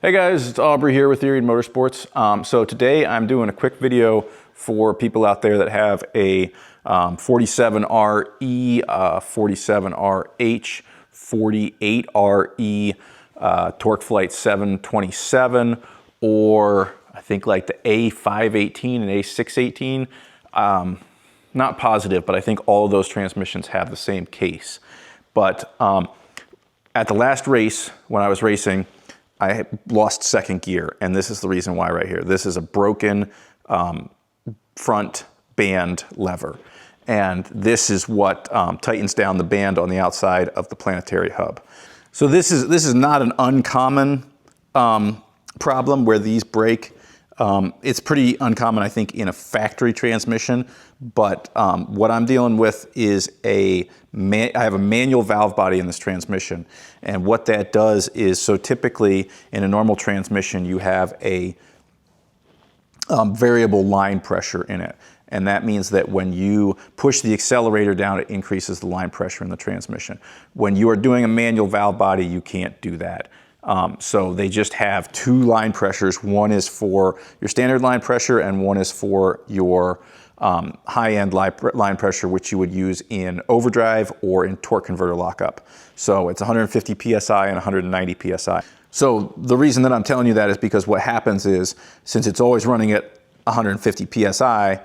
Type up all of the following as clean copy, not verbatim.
Hey guys, it's Aubrey here with Erie Motorsports. So today I'm doing a quick video for people out there that have a 47RE, 47RH, 48RE, TorqueFlite 727, or I think like the a518 and a618. Not positive, but I think all of those transmissions have the same case. But at the last race, when I was racing, I lost second gear, and this is the reason why right here. This is a broken front band lever, and this is what tightens down the band on the outside of the planetary hub. So this is not an uncommon problem where these break. It's pretty uncommon, I think, in a factory transmission, but what I'm dealing with is I have a manual valve body in this transmission, and what that does is, so typically in a normal transmission you have a variable line pressure in it, and that means that when you push the accelerator down, it increases the line pressure in the transmission. When you are doing a manual valve body, you can't do that. So they just have two line pressures. One is for your standard line pressure, and one is for your high-end line pressure, which you would use in overdrive or in torque converter lockup. So it's 150 PSI and 190 PSI. So the reason that I'm telling you that is because what happens is, since it's always running at 150 PSI,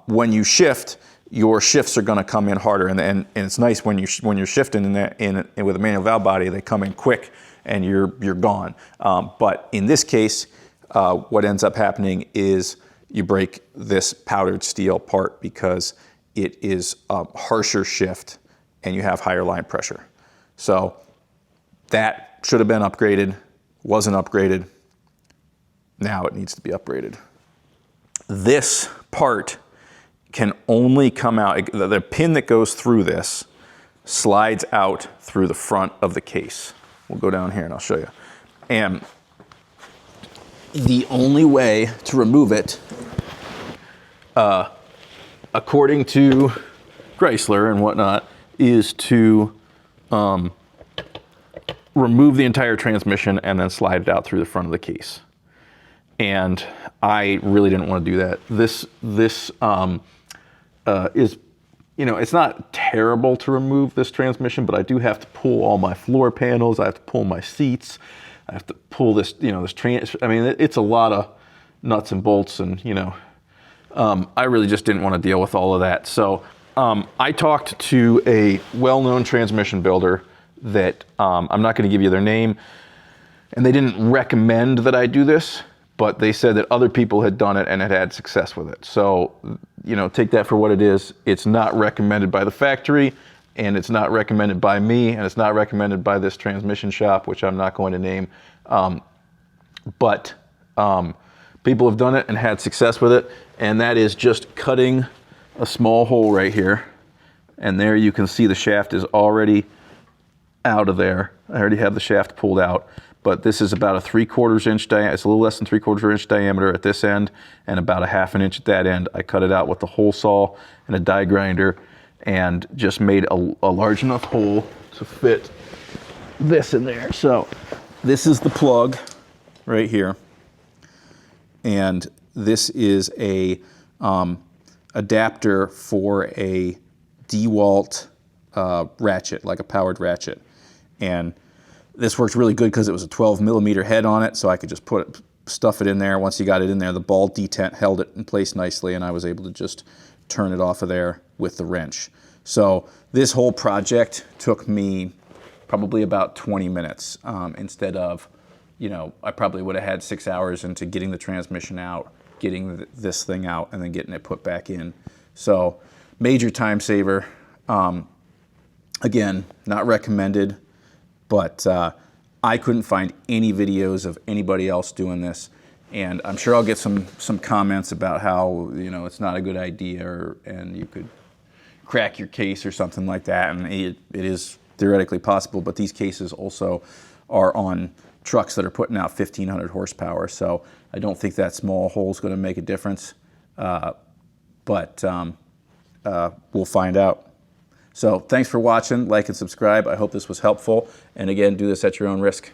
when you shift, your shifts are going to come in harder, and it's nice when you're shifting with a manual valve body, they come in quick and you're gone. But in this case, what ends up happening is you break this powdered steel part because it is a harsher shift and you have higher line pressure. So that should have been upgraded, wasn't upgraded. Now it needs to be upgraded. This part can only come out, the pin that goes through this slides out through the front of the case. We'll go down here and I'll show you. And the only way to remove it, according to Chrysler and whatnot, is to remove the entire transmission and then slide it out through the front of the case. And I really didn't want to do that. This is, you know, it's not terrible to remove this transmission, but I do have to pull all my floor panels. I have to pull my seats. I have to pull this, you know, I mean, it's a lot of nuts and bolts, and, you know, I really just didn't want to deal with all of that. So I talked to a well-known transmission builder that I'm not going to give you their name, and they didn't recommend that I do this, but they said that other people had done it and had had success with it. So, you know, take that for what it is. It's not recommended by the factory, and it's not recommended by me, and it's not recommended by this transmission shop, which I'm not going to name. But people have done it and had success with it, and that is just cutting a small hole right here. And there you can see the shaft is already out of there. I already have the shaft pulled out. But this is about a 3/4 inch diameter. It's a little less than 3/4 inch diameter at this end, and about a 1/2 inch at that end. I cut it out with a hole saw and a die grinder, and just made a large enough hole to fit this in there. So this is the plug right here, and this is a adapter for a DeWalt ratchet, like a powered ratchet. And this worked really good because it was a 12mm head on it, so I could just stuff it in there. Once you got it in there, the ball detent held it in place nicely, and I was able to just turn it off of there with the wrench. So this whole project took me probably about 20 minutes instead of, you know, I probably would have had 6 hours into getting the transmission out, getting this thing out, and then getting it put back in. So major time saver. Again, not recommended. But I couldn't find any videos of anybody else doing this, and I'm sure I'll get some comments about how, you know, it's not a good idea, and you could crack your case or something like that, and it is theoretically possible, but these cases also are on trucks that are putting out 1,500 horsepower, so I don't think that small hole is going to make a difference, but we'll find out. So thanks for watching, like and subscribe. I hope this was helpful. And again, do this at your own risk.